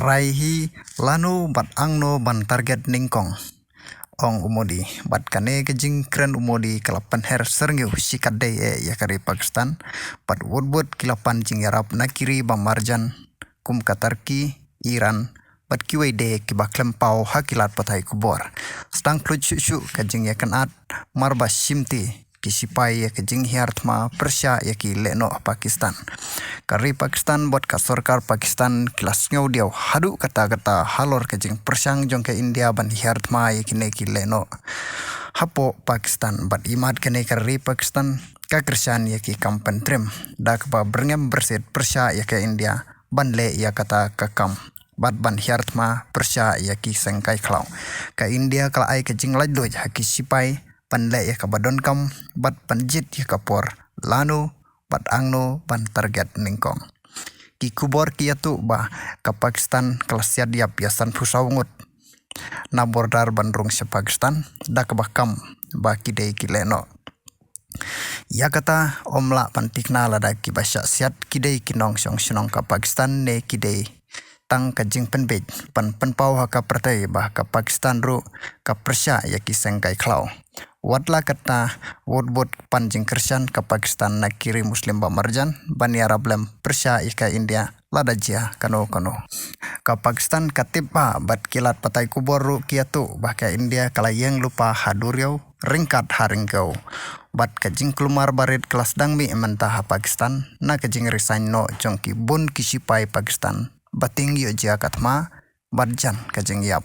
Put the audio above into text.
raihi lanu bat angno ban target ningkong ong umodi bat kane kejing kren umodi kelapan her serngeu sikat day yakari Pakistan bat wudbud kilapan jing yarap nakiri bamarjan kum katarki Iran bat kiwai de kibaklem pau hakilat patai kubor stang klucu kejing yakan at marba simti kisipai ya kejing hiartma Persia ya ki leno Pakistan kari Pakistan buat ka sarkar Pakistan kelas ngau dia hadu kata-kata halor kejing persang jong ke India ban hiartma ya kine ki leno hapo Pakistan bat imad kene kari Pakistan ka kersan ya ki kampen trim dak ba berngem berset Persia ya ke India ban le ya kata kakam bat ban hiartma Persia ya ki sengkai klau ka India kala ai kejing lajdo ya ki sipai panle ya kabadon kam bat panjit ya kapor lanu bat angno ban target ningkong ki kubor ki atu ba ka Pakistan kelasiat dia biasan pusaungut na bordar bandrung se Pakistan dak bakam ba kidei kileno ya kata omla pantikna lada ki basya siat kidei kinong song sinong ka Pakistan ne kidei tang kajing penbej pan penpau ha ka pertai bah ka Pakistan ru ka Persia ya ki sengkai klau wadla kata wudbud panjing kersan ka Pakistan na kiri muslim bamarjan bani arablem Persia ika India lada jia kano ka Pakistan katip bat kilat patai kubor ru kiatu bah ka India kala yang lupa haduriau ringkat haringkau bat kajing kelumar barit kelas dangmi mentah Pakistan na kajing resign no jongki bun kisipai Pakistan bating yo jia katma batjan kajing yap